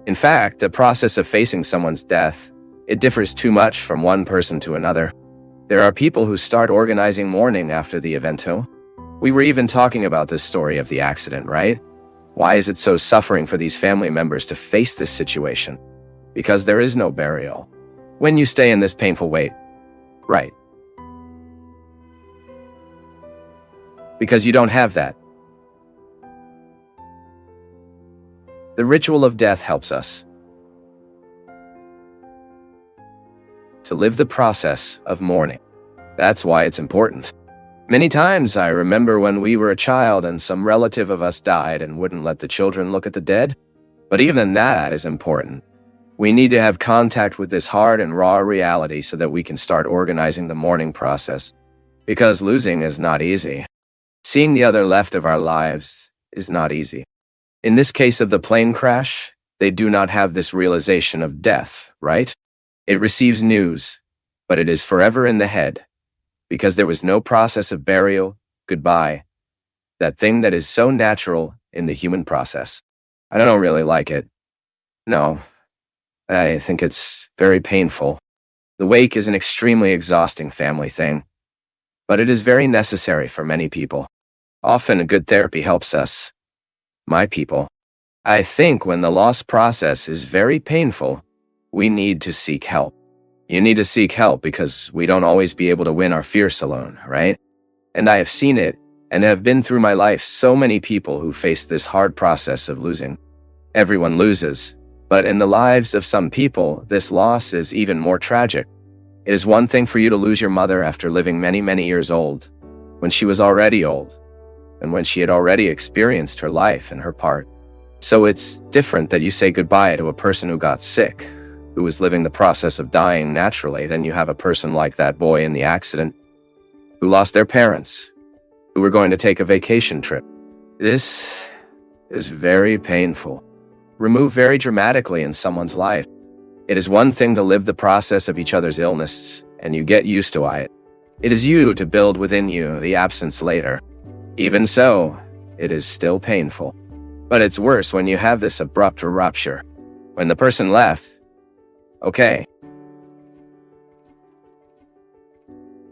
In fact, the process of facing someone's death, it differs too much from one person to another. There are people who start organizing mourning after the evento. We were even talking about this story of the accident, right? Why is it so suffering for these family members to face this situation? Because there is no burial. When you stay in this painful wait, right? Because you don't have that. The ritual of death helps us to live the process of mourning. That's why it's important. Many times I remember when we were a child and some relative of us died and wouldn't let the children look at the dead. But even that is important. We need to have contact with this hard and raw reality so that we can start organizing the mourning process. Because losing is not easy. Seeing the other left of our lives is not easy. In this case of the plane crash, they do not have this realization of death, right? It receives news, but it is forever in the head, because there was no process of burial, goodbye, that thing that is so natural in the human process. I don't really like it. No, I think it's very painful. The wake is an extremely exhausting family thing, but it is very necessary for many people. Often a good therapy helps us. My people. I think when the loss process is very painful, we need to seek help. You need to seek help because we don't always be able to win our fears alone, right? And I have seen it and have been through my life so many people who face this hard process of losing. Everyone loses, but in the lives of some people, this loss is even more tragic. It is one thing for you to lose your mother after living many, many years old, when she was already old, and when she had already experienced her life and her part. So it's different that you say goodbye to a person who got sick, who was living the process of dying naturally, than you have a person like that boy in the accident, who lost their parents, who were going to take a vacation trip. This is very painful. Removed very dramatically in someone's life. It is one thing to live the process of each other's illness, and you get used to it. It is you to build within you the absence later. Even so, it is still painful. But it's worse when you have this abrupt rupture. When the person left, okay.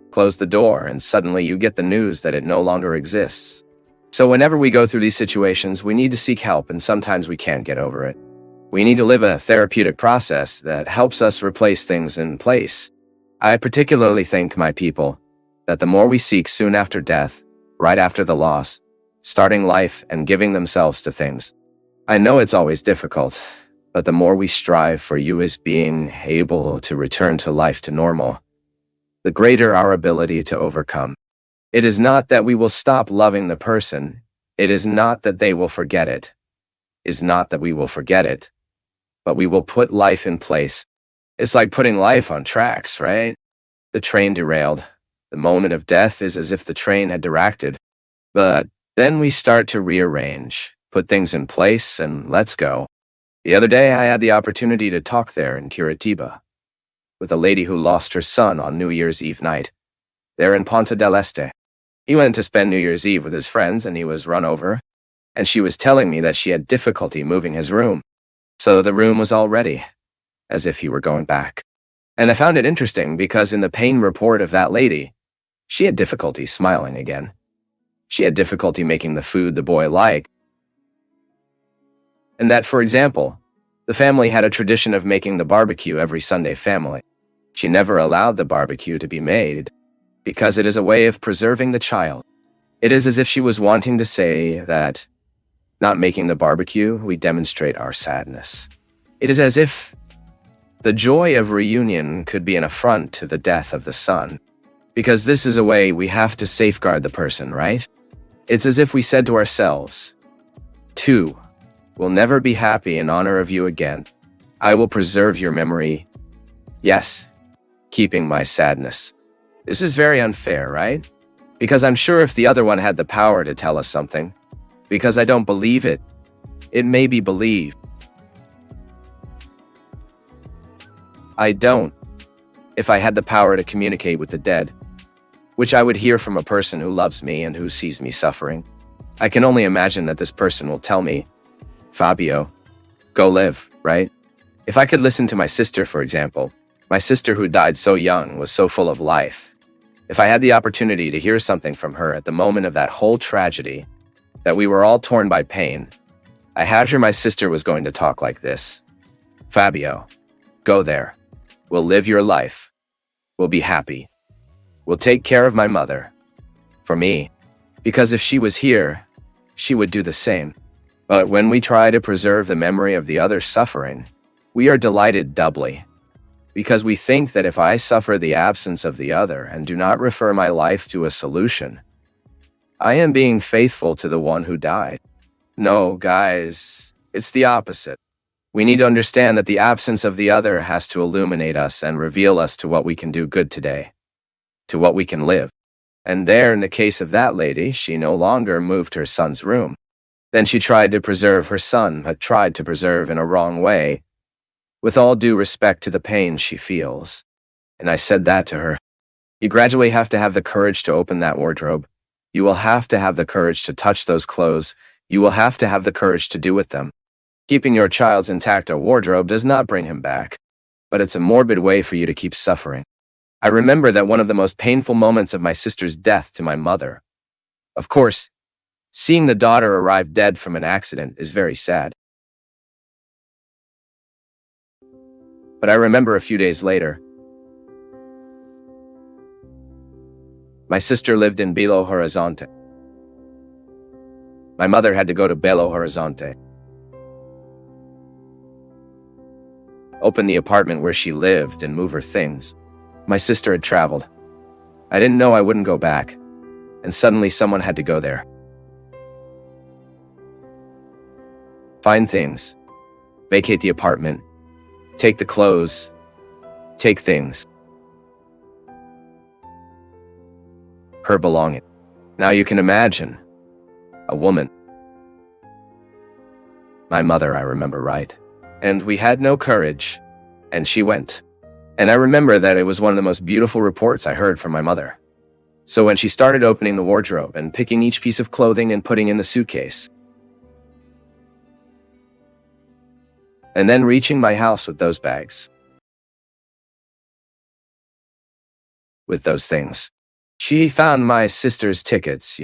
Close the door and suddenly you get the news that it no longer exists. So whenever we go through these situations, we need to seek help, and sometimes we can't get over it. We need to live a therapeutic process that helps us replace things in place. I particularly think, my people, that the more we seek soon after death, right after the loss, starting life and giving themselves to things. I know it's always difficult, but the more we strive for you as being able to return to life to normal, the greater our ability to overcome. It is not that we will stop loving the person. It is not that they will forget it. It is not that we will forget it, but we will put life in place. It's like putting life on tracks, right? The train derailed. The moment of death is as if the train had derated. But then we start to rearrange, put things in place, and let's go. The other day I had the opportunity to talk there in Curitiba with a lady who lost her son on New Year's Eve night. There in Ponta del Este. He went to spend New Year's Eve with his friends and he was run over. And she was telling me that she had difficulty moving his room. So the room was all ready, as if he were going back. And I found it interesting because in the pain report of that lady, she had difficulty smiling again. She had difficulty making the food the boy liked. And that, for example, the family had a tradition of making the barbecue every Sunday family. She never allowed the barbecue to be made because it is a way of preserving the child. It is as if she was wanting to say that, not making the barbecue, we demonstrate our sadness. It is as if the joy of reunion could be an affront to the death of the son. Because this is a way we have to safeguard the person, right? It's as if we said to ourselves, 2, we'll never be happy in honor of you again. I will preserve your memory. Yes, keeping my sadness. This is very unfair, right? Because I'm sure if the other one had the power to tell us something, because I don't believe it, it may be believed. I don't. If I had the power to communicate with the dead, which I would hear from a person who loves me and who sees me suffering, I can only imagine that this person will tell me, Fabio, go live. right? If I could listen to my sister, for example, my sister who died so young was so full of life. If I had the opportunity to hear something from her at the moment of that whole tragedy, that we were all torn by pain, I had her my sister was going to talk like this. Fabio, go there. We'll live your life. We'll be happy. We'll take care of my mother. For me. Because if she was here, she would do the same. But when we try to preserve the memory of the other's suffering, we are delighted doubly. Because we think that if I suffer the absence of the other and do not refer my life to a solution, I am being faithful to the one who died. No, guys, it's the opposite. We need to understand that the absence of the other has to illuminate us and reveal us to what we can do good today, to what we can live. And there, in the case of that lady, she no longer moved her son's room. Then she tried to preserve her son, but tried to preserve in a wrong way, with all due respect to the pain she feels. And I said that to her. You gradually have to have the courage to open that wardrobe. You will have to have the courage to touch those clothes. You will have to have the courage to do with them. Keeping your child's intact wardrobe does not bring him back, but it's a morbid way for you to keep suffering. I remember that one of the most painful moments of my sister's death to my mother. Of course, seeing the daughter arrive dead from an accident is very sad. But I remember a few days later, my sister lived in Belo Horizonte. My mother had to go to Belo Horizonte, open the apartment where she lived and move her things. My sister had traveled. I didn't know I wouldn't go back, and suddenly someone had to go there. Find things, vacate the apartment, take the clothes, take things. Her belonging. Now you can imagine, a woman. My mother, I remember, right? And we had no courage, and she went. And I remember that it was one of the most beautiful reports I heard from my mother. So when she started opening the wardrobe and picking each piece of clothing and putting in the suitcase, and then reaching my house with those bags, with those things, she found my sister's tickets,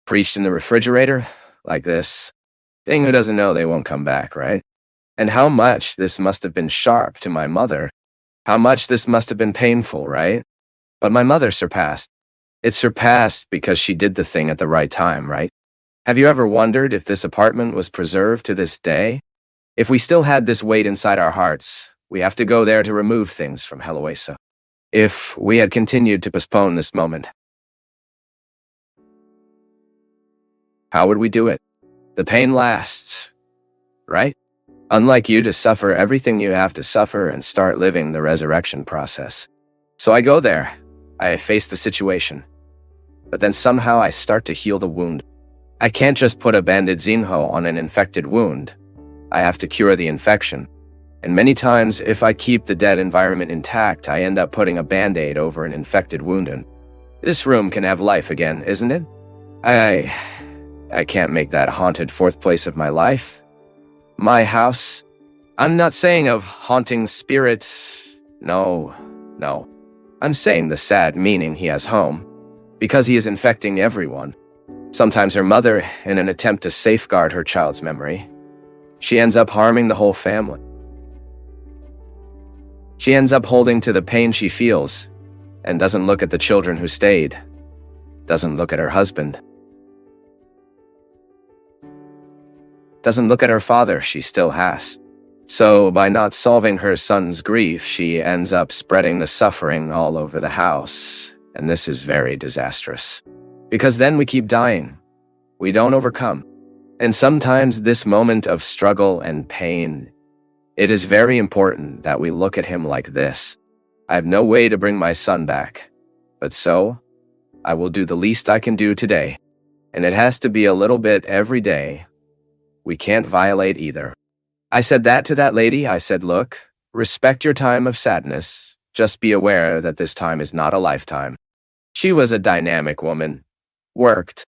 reached in the refrigerator, like this. Thing who doesn't know they won't come back, right? And how much this must have been sharp to my mother. How much this must have been painful, right? But my mother surpassed. It surpassed because she did the thing at the right time, right? Have you ever wondered if this apartment was preserved to this day? If we still had this weight inside our hearts, we have to go there to remove things from Heloisa. If we had continued to postpone this moment, how would we do it? The pain lasts, right? Unlike you to suffer everything you have to suffer and start living the resurrection process. So I go there. I face the situation. But then somehow I start to heal the wound. I can't just put a bandage-zinho on an infected wound. I have to cure the infection. And many times, if I keep the dead environment intact, I end up putting a band-aid over an infected wound. And this room can have life again, isn't it? I can't make that haunted fourth place of my life. My house. I'm not saying of haunting spirit. No. I'm saying the sad meaning he has home. Because he is infecting everyone. Sometimes her mother, in an attempt to safeguard her child's memory, she ends up harming the whole family. She ends up holding to the pain she feels, and doesn't look at the children who stayed, doesn't look at her husband, doesn't look at her father she still has. So by not solving her son's grief, she ends up spreading the suffering all over the house, and this is very disastrous. Because then we keep dying. We don't overcome. And sometimes this moment of struggle and pain, it is very important that we look at him like this. I have no way to bring my son back, but so, I will do the least I can do today. And it has to be a little bit every day. We can't violate either. I said that to that lady. I said, look, respect your time of sadness. Just be aware that this time is not a lifetime. She was a dynamic woman. Worked.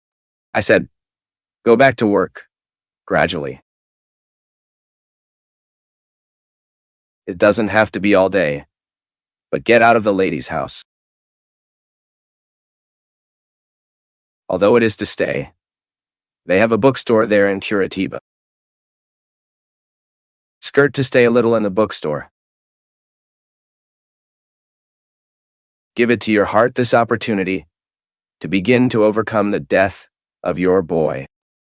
I said, go back to work. Gradually. It doesn't have to be all day, but get out of the lady's house. Although it is to stay, they have a bookstore there in Curitiba. Skirt to stay a little in the bookstore. Give it to your heart this opportunity to begin to overcome the death of your boy.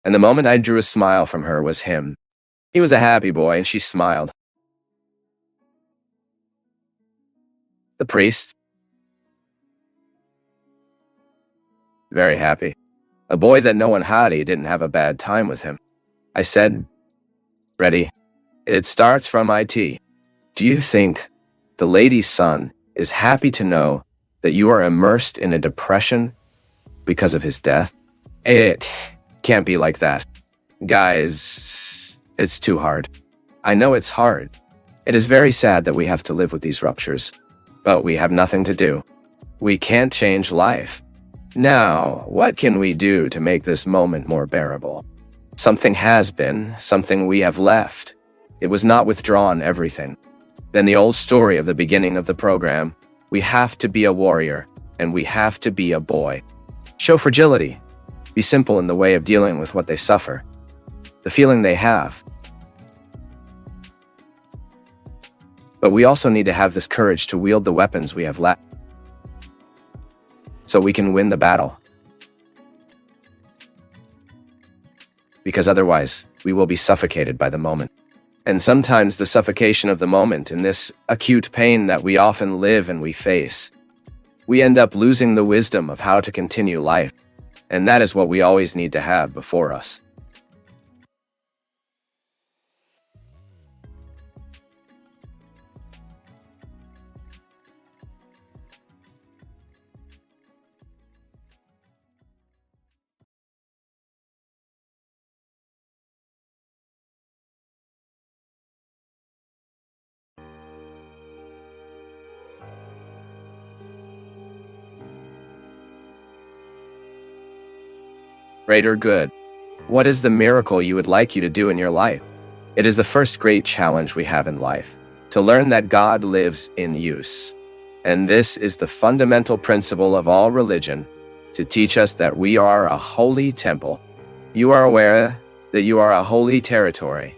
And the moment I drew a smile from her was him. He was a happy boy, and she smiled. The priest, very happy. A boy that no one had, he didn't have a bad time with him. I said, ready. It starts from IT. Do you think the lady's son is happy to know that you are immersed in a depression because of his death? It can't be like that. Guys, it's too hard. I know it's hard. It is very sad that we have to live with these ruptures, but we have nothing to do. We can't change life. Now, what can we do to make this moment more bearable? Something has been, something we have left. It was not withdrawn everything. Then the old story of the beginning of the program, we have to be a warrior, and we have to be a boy. Show fragility. Be simple in the way of dealing with what they suffer, the feeling they have. But we also need to have this courage to wield the weapons we have left, so we can win the battle. Because otherwise, we will be suffocated by the moment. And sometimes the suffocation of the moment in this acute pain that we often live and we face, we end up losing the wisdom of how to continue life. And that is what we always need to have before us. Great or good? What is the miracle you would like you to do in your life? It is the first great challenge we have in life, to learn that God lives in use. And this is the fundamental principle of all religion, to teach us that we are a holy temple. You are aware that you are a holy territory,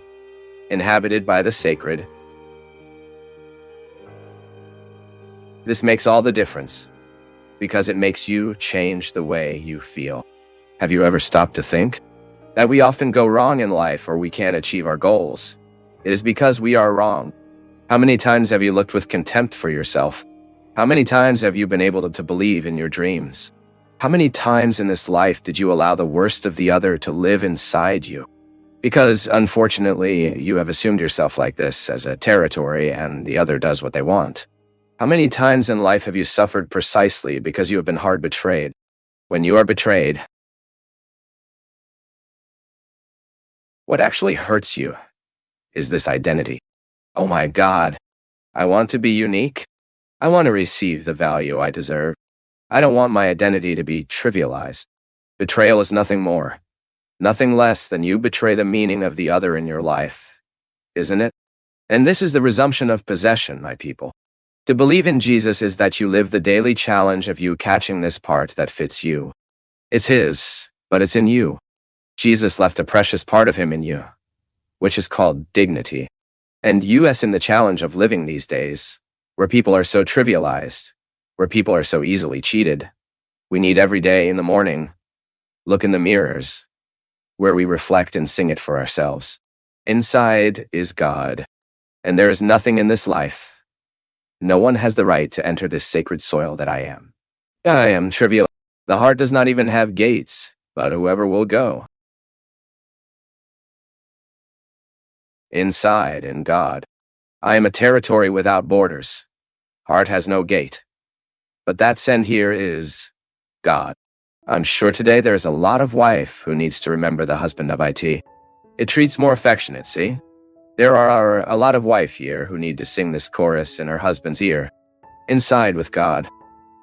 inhabited by the sacred. This makes all the difference, because it makes you change the way you feel. Have you ever stopped to think that we often go wrong in life or we can't achieve our goals? It is because we are wrong. How many times have you looked with contempt for yourself? How many times have you been able to believe in your dreams? How many times in this life did you allow the worst of the other to live inside you? Because, unfortunately, you have assumed yourself like this as a territory and the other does what they want. How many times in life have you suffered precisely because you have been hard betrayed? When you are betrayed, what actually hurts you is this identity. Oh my God, I want to be unique. I want to receive the value I deserve. I don't want my identity to be trivialized. Betrayal is nothing more, nothing less than you betray the meaning of the other in your life, isn't it? And this is the resumption of possession, my people. To believe in Jesus is that you live the daily challenge of you catching this part that fits you. It's his, but it's in you. Jesus left a precious part of him in you, which is called dignity. And US in the challenge of living these days, where people are so trivialized, where people are so easily cheated, we need every day in the morning, look in the mirrors, where we reflect and sing it for ourselves. Inside is God, and there is nothing in this life. No one has the right to enter this sacred soil that I am. I am trivial. The heart does not even have gates, but whoever will go. Inside in God. I am a territory without borders. Heart has no gate. But that send here is God. I'm sure today there's a lot of wife who needs to remember the husband of IT. It treats more affectionate, see? There are a lot of wife here who need to sing this chorus in her husband's ear. Inside with God.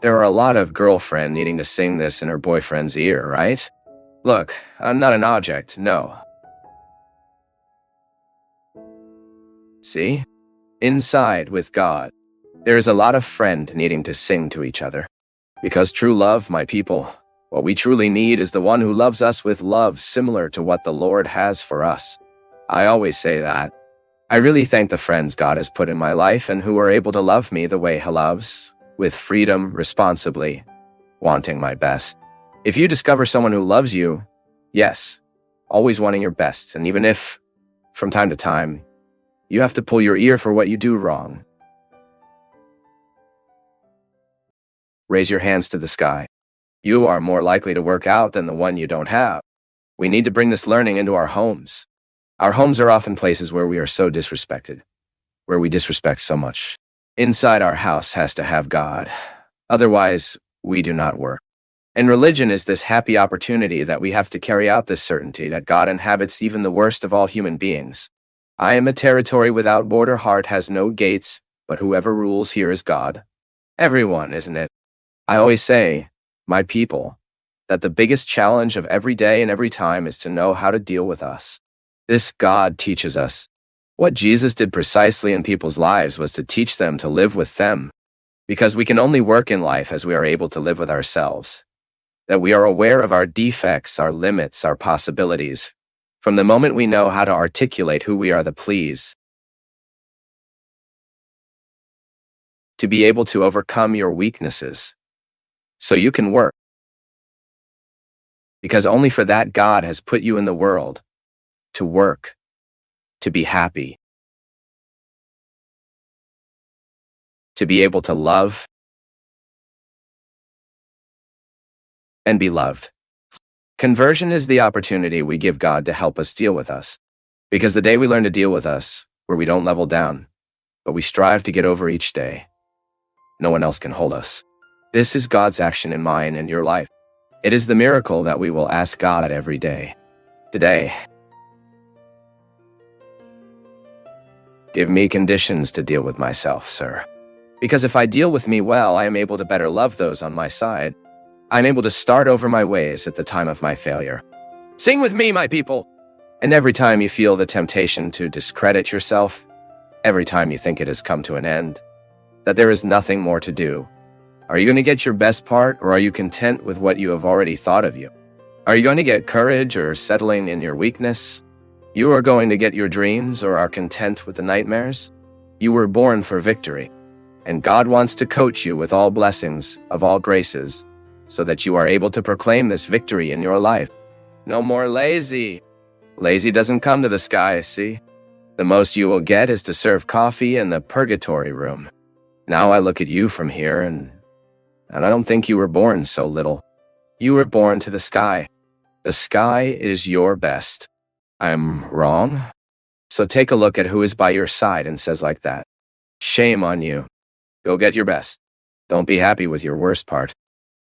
There are a lot of girlfriend needing to sing this in her boyfriend's ear, right? Look, I'm not an object, no. See? inside with God. There is a lot of friend needing to sing to each other. Because true love, my people, what we truly need is the one who loves us with love similar to what the Lord has for us. I always say that. I really thank the friends God has put in my life and who are able to love me the way He loves, with freedom, responsibly, wanting my best. If you discover someone who loves you, yes, always wanting your best, and even if, from time to time, you have to pull your ear for what you do wrong, raise your hands to the sky. You are more likely to work out than the one you don't have. We need to bring this learning into our homes. Our homes are often places where we are so disrespected, where we disrespect so much. Inside our house has to have God. Otherwise, we do not work. And religion is this happy opportunity that we have to carry out this certainty that God inhabits even the worst of all human beings. I am a territory without border, heart has no gates, but whoever rules here is God. Everyone, isn't it? I always say, my people, that the biggest challenge of every day and every time is to know how to deal with us. This God teaches us. What Jesus did precisely in people's lives was to teach them to live with them, because we can only work in life as we are able to live with ourselves, that we are aware of our defects, our limits, our possibilities. From the moment we know how to articulate who we are, the please, to be able to overcome your weaknesses, so you can work. Because only for that God has put you in the world, to work, to be happy, to be able to love and be loved. Conversion is the opportunity we give God to help us deal with us. Because the day we learn to deal with us, where we don't level down, but we strive to get over each day, no one else can hold us. This is God's action in mine and your life. It is the miracle that we will ask God every day. Today, give me conditions to deal with myself, sir. Because if I deal with me well, I am able to better love those on my side. I'm able to start over my ways at the time of my failure. Sing with me, my people! And every time you feel the temptation to discredit yourself, every time you think it has come to an end, that there is nothing more to do, are you going to get your best part, or are you content with what you have already thought of you? Are you going to get courage or settling in your weakness? You are going to get your dreams or are content with the nightmares? You were born for victory, and God wants to coach you with all blessings of all graces, so that you are able to proclaim this victory in your life. No more lazy. Lazy doesn't come to the sky, see? The most you will get is to serve coffee in the purgatory room. Now I look at you from here, and I don't think you were born so little. You were born to the sky. The sky is your best. I'm wrong? So take a look at who is by your side and says like that. Shame on you. Go get your best. Don't be happy with your worst part.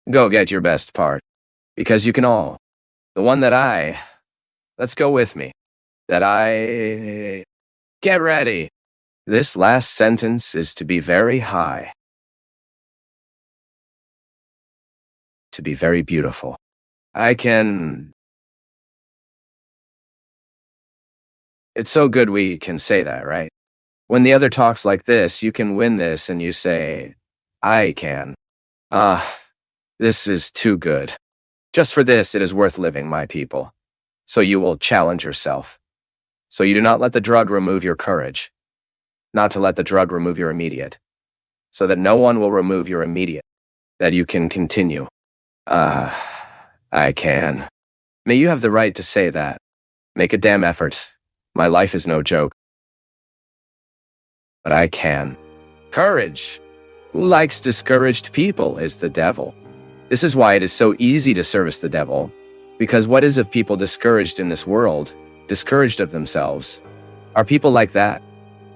Go get your best part. Because you can all. The one that let's go with me. Get ready. This last sentence is to be very high. To be very beautiful. It's so good we can say that, right? When the other talks like this, you can win this and you say, I can. This is too good. Just for this, it is worth living, my people. So you will challenge yourself. So you do not let the drug remove your courage. Not to let the drug remove your immediate. So that no one will remove your immediate. That you can continue. I can. May you have the right to say that. Make a damn effort. My life is no joke. But I can. Courage. Who likes discouraged people is the devil. This is why it is so easy to service the devil. Because what is of people discouraged in this world, discouraged of themselves, are people like that?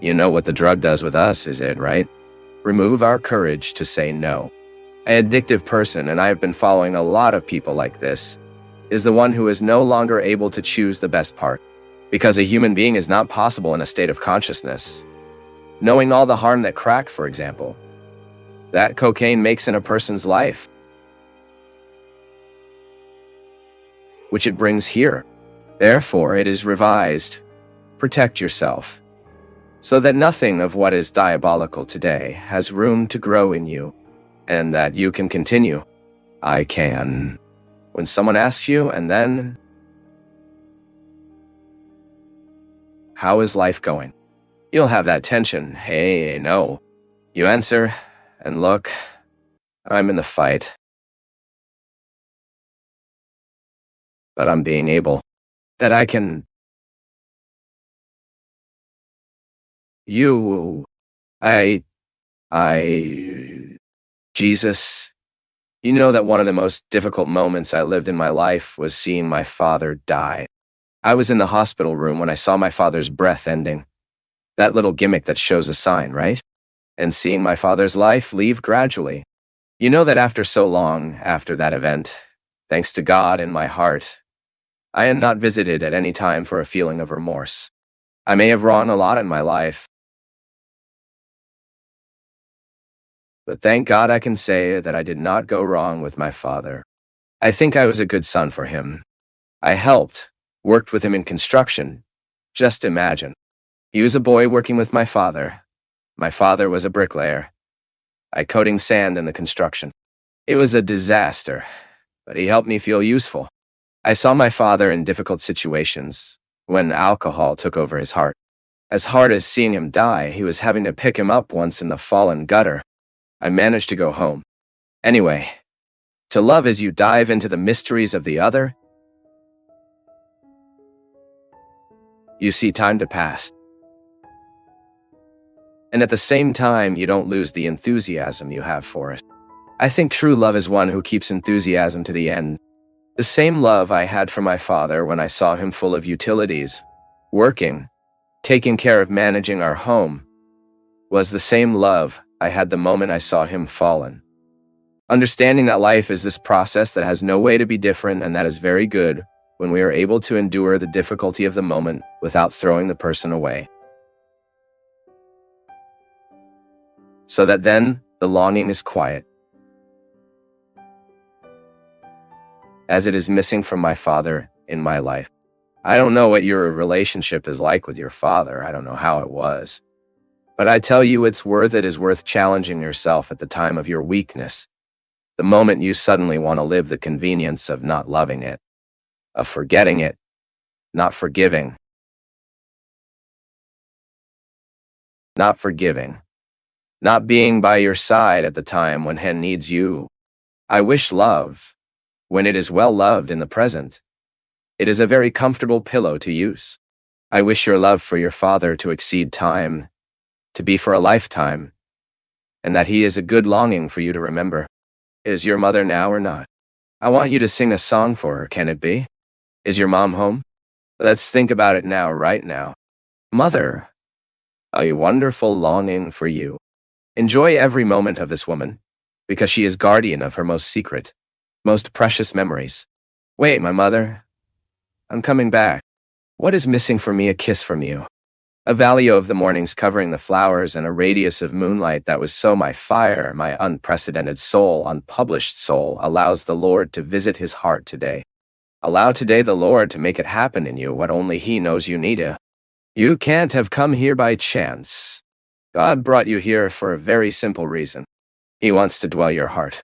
You know what the drug does with us, is it, right? Remove our courage to say no. An addictive person, and I have been following a lot of people like this, is the one who is no longer able to choose the best part. Because a human being is not possible in a state of consciousness. Knowing all the harm that crack, for example, that cocaine makes in a person's life, which it brings here. Therefore, it is revised. Protect yourself. so that nothing of what is diabolical today has room to grow in you, and that you can continue. I can. When someone asks you, and then, how is life going? You'll have that tension. Hey, no. You answer, and look, I'm in the fight. But I'm being able, that I can, you, I, Jesus, you know that one of the most difficult moments I lived in my life was seeing my father die. I was in the hospital room when I saw my father's breath ending. That little gimmick that shows a sign, right? And seeing my father's life leave gradually. You know that after so long, after that event, thanks to God in my heart, I am not visited at any time for a feeling of remorse. I may have wrong a lot in my life, but thank God I can say that I did not go wrong with my father. I think I was a good son for him. I helped, worked with him in construction. Just imagine. He was a boy working with my father. My father was a bricklayer. I coating sand in the construction. It was a disaster, but he helped me feel useful. I saw my father in difficult situations when alcohol took over his heart. As hard as seeing him die, he was having to pick him up once in the fallen gutter. I managed to go home. Anyway, to love as you dive into the mysteries of the other, you see time to pass. And at the same time, you don't lose the enthusiasm you have for it. I think true love is one who keeps enthusiasm to the end. The same love I had for my father when I saw him full of utilities, working, taking care of managing our home, was the same love I had the moment I saw him fallen. Understanding that life is this process that has no way to be different, and that is very good when we are able to endure the difficulty of the moment without throwing the person away. So that then the longing is quiet, as it is missing from my father in my life. I don't know what your relationship is like with your father. I don't know how it was. But I tell you, it is worth challenging yourself at the time of your weakness, the moment you suddenly want to live the convenience of not loving it, of forgetting it, not forgiving, not being by your side at the time when he needs you. I wish love, when it is well loved in the present, it is a very comfortable pillow to use. I wish your love for your father to exceed time, to be for a lifetime, and that he is a good longing for you to remember. Is your mother now or not? I want you to sing a song for her, can it be? Is your mom home? Let's think about it now, right now. Mother, a wonderful longing for you. Enjoy every moment of this woman, because she is guardian of her most secret, most precious memories. Wait, my mother, I'm coming back. What is missing for me? A kiss from you. A vallejo of the mornings covering the flowers, and a radius of moonlight that was so my fire, my unprecedented soul, unpublished soul, allows the Lord to visit his heart today. Allow today the Lord to make it happen in you what only he knows you need to. You can't have come here by chance. God brought you here for a very simple reason. He wants to dwell your heart.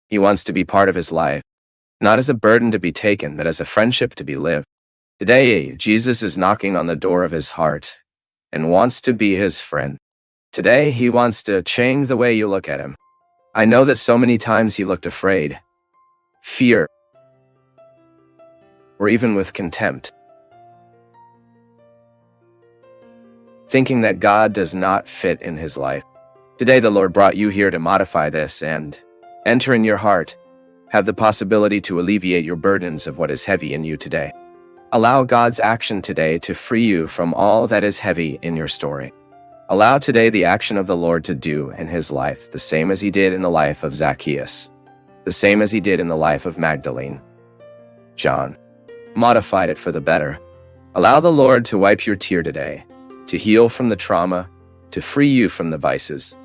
He wants to be part of his life, not as a burden to be taken, but as a friendship to be lived. Today, Jesus is knocking on the door of his heart and wants to be his friend. Today, he wants to change the way you look at him. I know that so many times he looked afraid, fear, or even with contempt, thinking that God does not fit in his life. Today, the Lord brought you here to modify this and enter in your heart, have the possibility to alleviate your burdens of what is heavy in you today. Allow God's action today to free you from all that is heavy in your story. Allow today the action of the Lord to do in his life the same as he did in the life of Zacchaeus, the same as he did in the life of Magdalene, John. Modified it for the better. Allow the Lord to wipe your tear today, to heal from the trauma, to free you from the vices,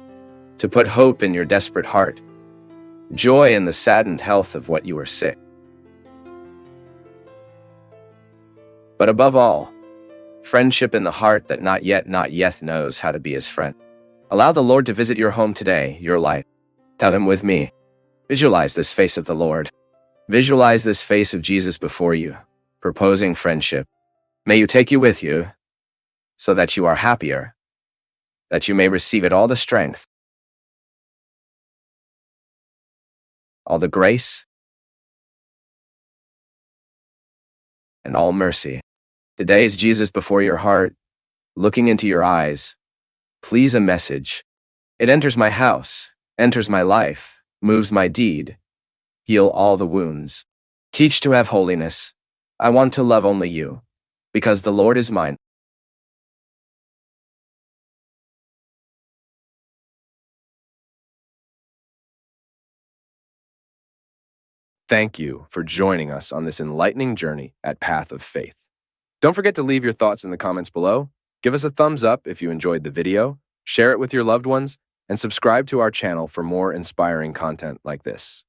to put hope in your desperate heart, joy in the saddened health of what you are sick. But above all, Friendship in the heart that not yet knows how to be his friend. Allow the Lord to visit your home today, your life. Tell him with me. Visualize this face of the Lord. Visualize this face of Jesus before you, proposing friendship. May you take you with you, so that you are happier, that you may receive it all the strength, all the grace, and all mercy. Today is Jesus before your heart, looking into your eyes. Please a message. It enters my house, enters my life, moves my deed. Heal all the wounds. Teach to have holiness. I want to love only you, because the Lord is mine. Thank you for joining us on this enlightening journey at Path of Faith. Don't forget to leave your thoughts in the comments below. Give us a thumbs up if you enjoyed the video, share it with your loved ones, and subscribe to our channel for more inspiring content like this.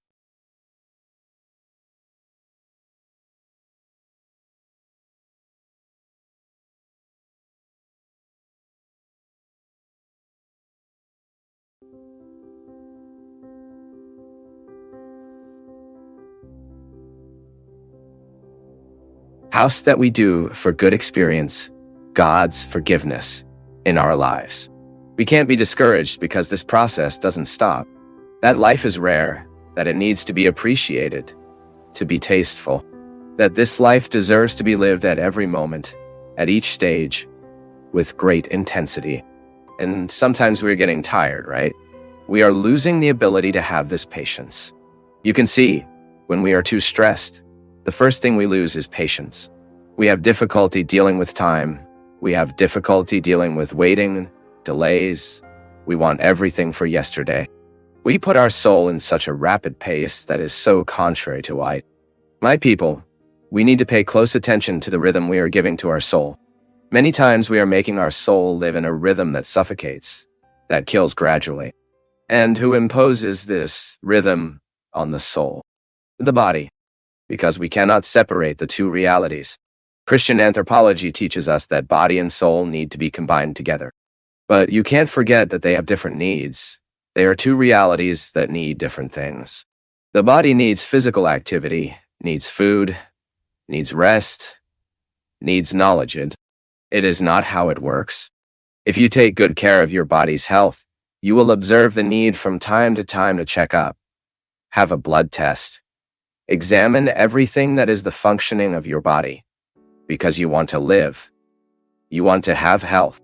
House that we do for good experience, God's forgiveness in our lives. We can't be discouraged because this process doesn't stop. That life is rare, that it needs to be appreciated, to be tasteful, that this life deserves to be lived at every moment, at each stage, with great intensity. And sometimes we're getting tired, right? We are losing the ability to have this patience. You can see, when we are too stressed, the first thing we lose is patience. We have difficulty dealing with time. We have difficulty dealing with waiting, delays. We want everything for yesterday. We put our soul in such a rapid pace that is so contrary to light. My people, we need to pay close attention to the rhythm we are giving to our soul. Many times we are making our soul live in a rhythm that suffocates, that kills gradually. And who imposes this rhythm on the soul? The body. Because we cannot separate the two realities. Christian anthropology teaches us that body and soul need to be combined together. But you can't forget that they have different needs. They are two realities that need different things. The body needs physical activity, needs food, needs rest, needs knowledge. It is not how it works. If you take good care of your body's health, you will observe the need from time to time to check up, have a blood test, examine everything that is the functioning of your body, because you want to live. You want to have health.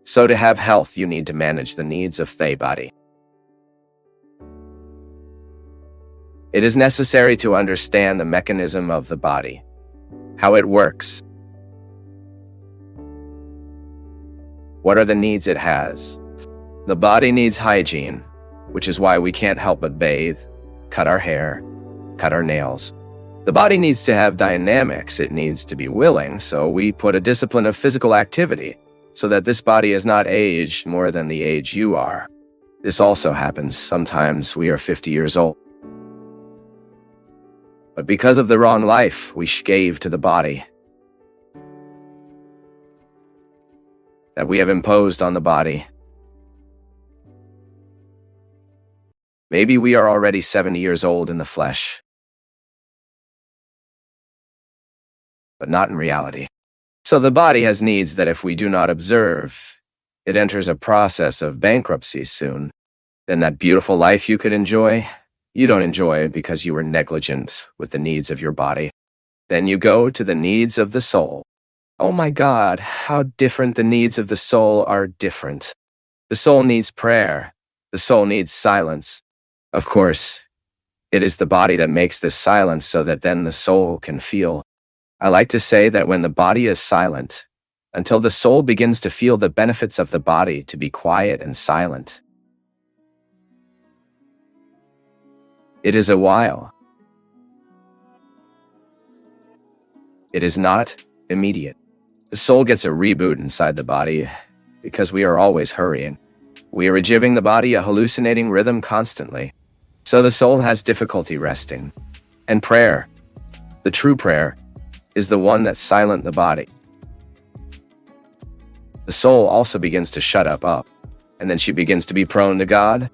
So to have health, you need to manage the needs of the body. It is necessary to understand the mechanism of the body, how it works. What are the needs it has? The body needs hygiene, which is why we can't help but bathe, cut our hair, cut our nails. The body needs to have dynamics. It needs to be willing, so we put a discipline of physical activity so that this body is not aged more than the age you are. This also happens. Sometimes we are 50 years old. But because of the wrong life, we gave to the body that we have imposed on the body. Maybe we are already 70 years old in the flesh, but not in reality. So the body has needs that if we do not observe, it enters a process of bankruptcy soon. Then that beautiful life you could enjoy, you don't enjoy it because you were negligent with the needs of your body. Then you go to the needs of the soul. Oh my God, how different the needs of the soul are different. The soul needs prayer. The soul needs silence. Of course, it is the body that makes this silence so that then the soul can feel. I like to say that when the body is silent, until the soul begins to feel the benefits of the body to be quiet and silent, it is a while. It is not immediate. The soul gets a reboot inside the body because we are always hurrying. We are giving the body a hallucinating rhythm constantly. So the soul has difficulty resting. And prayer, the true prayer, is the one that silent the body. The soul also begins to shut up, and then she begins to be prone to God.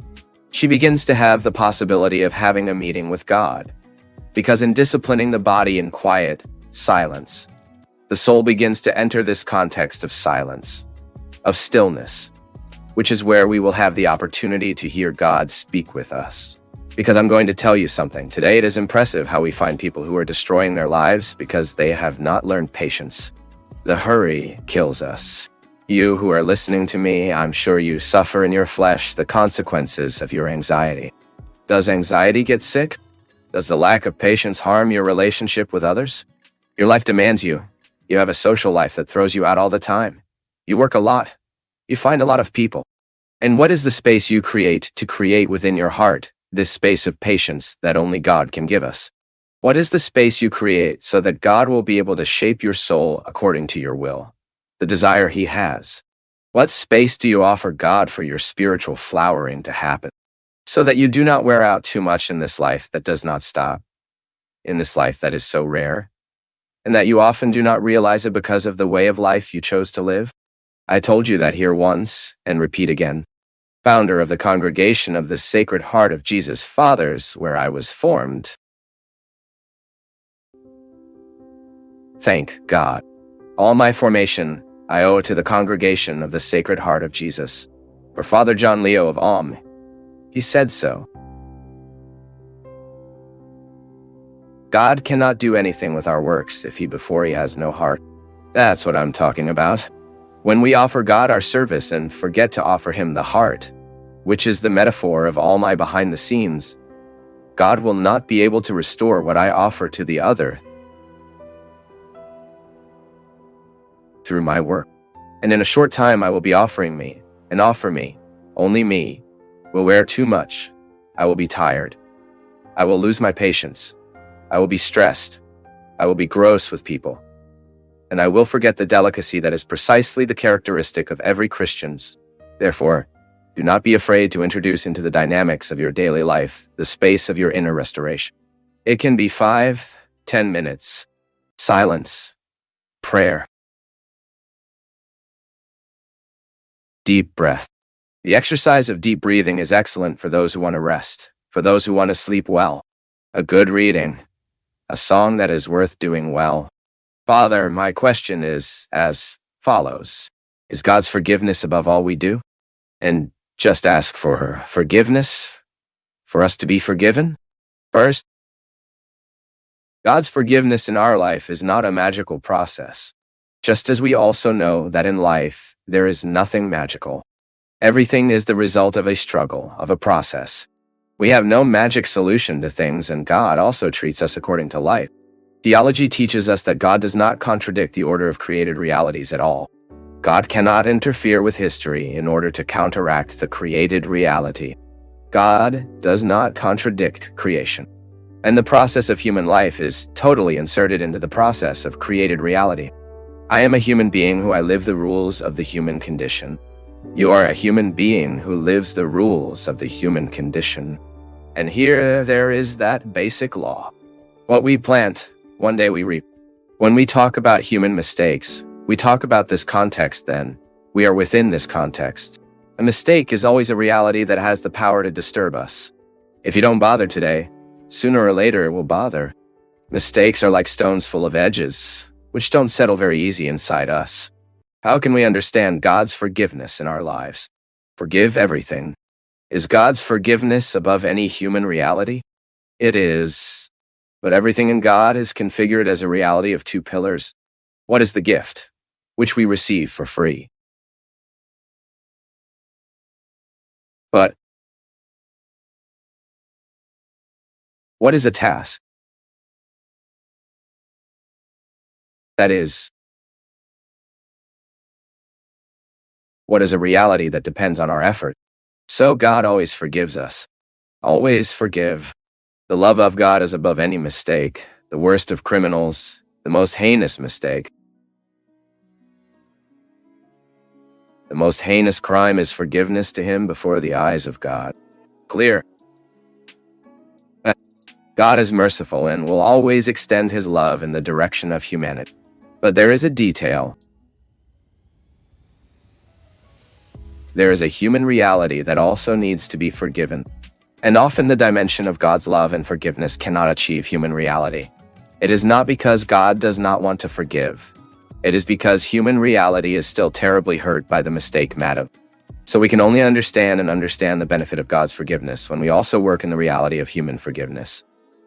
She begins to have the possibility of having a meeting with God, because in disciplining the body in quiet, silence, the soul begins to enter this context of silence, of stillness, which is where we will have the opportunity to hear God speak with us. Because I'm going to tell you something. Today it is impressive how we find people who are destroying their lives because they have not learned patience. The hurry kills us. You who are listening to me, I'm sure you suffer in your flesh the consequences of your anxiety. Does anxiety get sick? Does the lack of patience harm your relationship with others? Your life demands you. You have a social life that throws you out all the time. You work a lot. You find a lot of people. And what is the space you create to create within your heart, this space of patience that only God can give us? What is the space you create so that God will be able to shape your soul according to your will, the desire He has? What space do you offer God for your spiritual flowering to happen, so that you do not wear out too much in this life that does not stop, in this life that is so rare, and that you often do not realize it because of the way of life you chose to live? I told you that here once, and repeat again. Founder of the congregation of the Sacred Heart of Jesus Fathers, where I was formed. Thank God. All my formation I owe to the congregation of the Sacred Heart of Jesus. For Father John Leo of Ulm, he said so. God cannot do anything with our works if before he has no heart. That's what I'm talking about. When we offer God our service and forget to offer him the heart, which is the metaphor of all my behind the scenes, God will not be able to restore what I offer to the other through my work. And in a short time I will be offering me, and offer me, only me, will wear too much. I will be tired. I will lose my patience. I will be stressed. I will be gross with people. And I will forget the delicacy that is precisely the characteristic of every Christian. Therefore, do not be afraid to introduce into the dynamics of your daily life the space of your inner restoration. It can be 5-10 minutes. Silence. Prayer. Deep breath. The exercise of deep breathing is excellent for those who want to rest, for those who want to sleep well. A good reading. A song that is worth doing well. Father, my question is as follows. Is God's forgiveness above all we do? And just ask for her forgiveness, for us to be forgiven? First, God's forgiveness in our life is not a magical process. Just as we also know that in life, there is nothing magical. Everything is the result of a struggle, of a process. We have no magic solution to things, and God also treats us according to life. Theology teaches us that God does not contradict the order of created realities at all. God cannot interfere with history in order to counteract the created reality. God does not contradict creation. And the process of human life is totally inserted into the process of created reality. I am a human being who I live the rules of the human condition. You are a human being who lives the rules of the human condition. And here there is that basic law. What we plant, one day we reap. When we talk about human mistakes, we talk about this context then. We are within this context. A mistake is always a reality that has the power to disturb us. If you don't bother today, sooner or later it will bother. Mistakes are like stones full of edges, which don't settle very easy inside us. How can we understand God's forgiveness in our lives? Forgive everything. Is God's forgiveness above any human reality? It is. But everything in God is configured as a reality of two pillars. What is the gift, which we receive for free? But what is a task? That is, what is a reality that depends on our effort? So God always forgives us. Always forgive. The love of God is above any mistake, the worst of criminals, the most heinous mistake. The most heinous crime is forgiveness to him before the eyes of God. Clear. God is merciful and will always extend his love in the direction of humanity. But there is a detail. There is a human reality that also needs to be forgiven. And often the dimension of God's love and forgiveness cannot achieve human reality. It is not because God does not want to forgive. It is because human reality is still terribly hurt by the mistake made. So we can only understand the benefit of God's forgiveness when we also work in the reality of human forgiveness.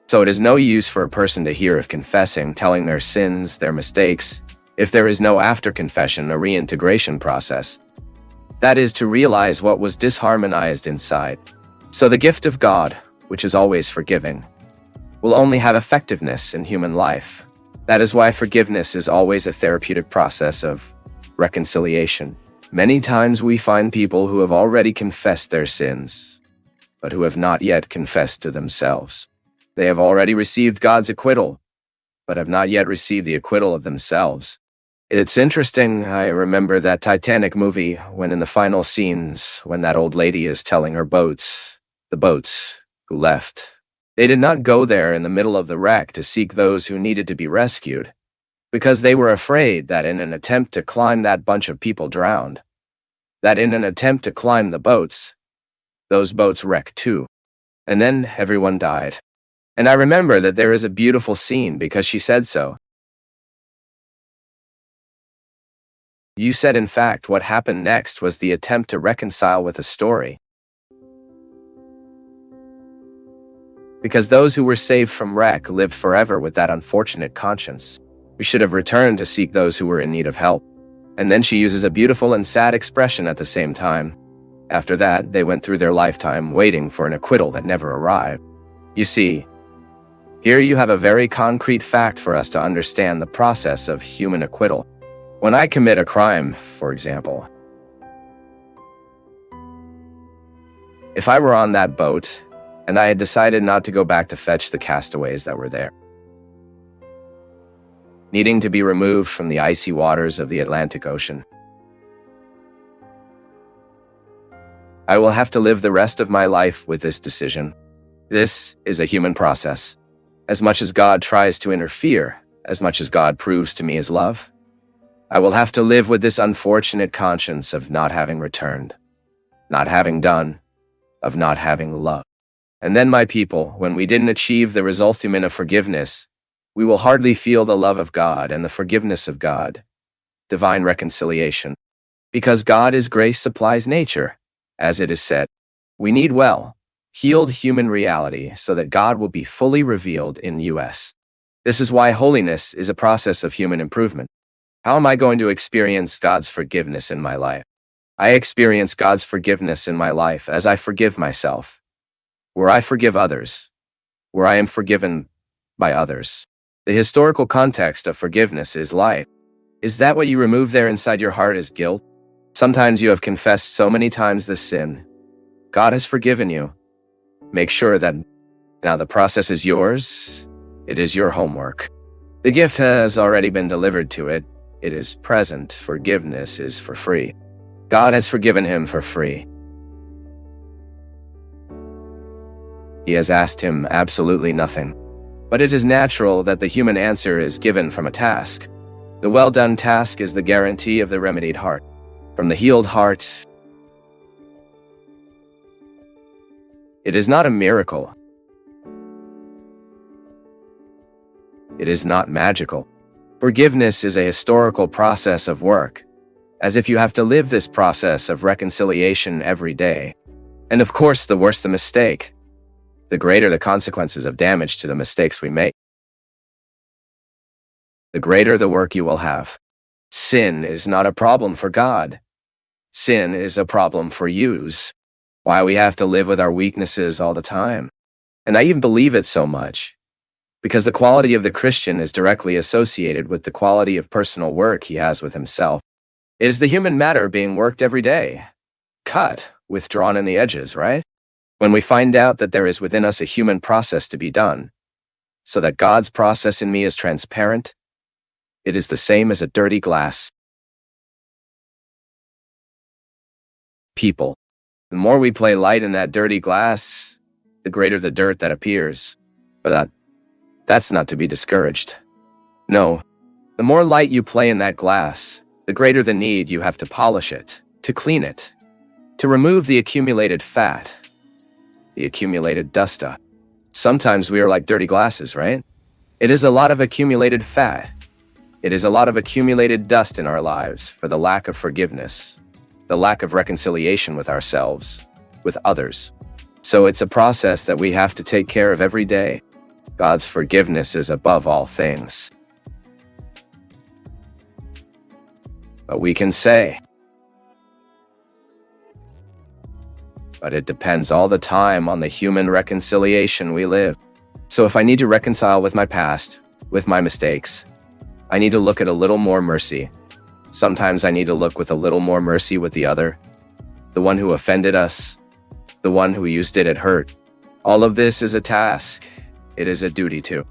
So it is no use for a person to hear of confessing, telling their sins, their mistakes, if there is no after confession, a reintegration process. That is to realize what was disharmonized inside. So the gift of God, which is always forgiving, will only have effectiveness in human life. That is why forgiveness is always a therapeutic process of reconciliation. Many times we find people who have already confessed their sins, but who have not yet confessed to themselves. They have already received God's acquittal, but have not yet received the acquittal of themselves. It's interesting, I remember that Titanic movie when in the final scenes, when that old lady is telling her the boats who left, they did not go there in the middle of the wreck to seek those who needed to be rescued, because they were afraid that in an attempt to climb that bunch of people drowned, that in an attempt to climb the boats, those boats wrecked too. And then everyone died. And I remember that there is a beautiful scene because she said so. You said, in fact, what happened next was the attempt to reconcile with a story. Because those who were saved from wreck lived forever with that unfortunate conscience. We should have returned to seek those who were in need of help. And then she uses a beautiful and sad expression at the same time. After that, they went through their lifetime waiting for an acquittal that never arrived. You see, here you have a very concrete fact for us to understand the process of human acquittal. When I commit a crime, for example, if I were on that boat and I had decided not to go back to fetch the castaways that were there, needing to be removed from the icy waters of the Atlantic Ocean, I will have to live the rest of my life with this decision. This is a human process. As much as God tries to interfere, as much as God proves to me his love, I will have to live with this unfortunate conscience of not having returned, not having done, of not having loved. And then, my people, when we didn't achieve the resultament of forgiveness, we will hardly feel the love of God and the forgiveness of God, divine reconciliation. Because God is grace supplies nature, as it is said. We need healed human reality so that God will be fully revealed in us. This is why holiness is a process of human improvement. How am I going to experience God's forgiveness in my life? I experience God's forgiveness in my life as I forgive myself, where I forgive others, where I am forgiven by others. The historical context of forgiveness is life. Is that what you remove there inside your heart is guilt? Sometimes you have confessed so many times this sin. God has forgiven you. Make sure that now the process is yours. It is your homework. The gift has already been delivered to it. It is present. Forgiveness is for free. God has forgiven him for free. He has asked him absolutely nothing. But it is natural that the human answer is given from a task. The well-done task is the guarantee of the remedied heart. From the healed heart, it is not a miracle. It is not magical. Forgiveness is a historical process of work, as if you have to live this process of reconciliation every day. And of course, the worse the mistake, the greater the consequences of damage to the mistakes we make, the greater the work you will have. Sin is not a problem for God. Sin is a problem for yous. Why we have to live with our weaknesses all the time. And I even believe it so much, because the quality of the Christian is directly associated with the quality of personal work he has with himself. It is the human matter being worked every day, cut, withdrawn in the edges, right? When we find out that there is within us a human process to be done, so that God's process in me is transparent, it is the same as a dirty glass. People, the more we play light in that dirty glass, the greater the dirt that appears. But that's not to be discouraged. No, the more light you play in that glass, the greater the need you have to polish it, to clean it, to remove the accumulated fat, the accumulated dust. Sometimes we are like dirty glasses, right? It is a lot of accumulated fat. It is a lot of accumulated dust in our lives for the lack of forgiveness, the lack of reconciliation with ourselves, with others. So it's a process that we have to take care of every day. God's forgiveness is above all things. But we can say, but it depends all the time on the human reconciliation we live. So if I need to reconcile with my past, with my mistakes, I need to look at a little more mercy. Sometimes I need to look with a little more mercy with the other, the one who offended us, the one who used it at hurt. All of this is a task. It is a duty too.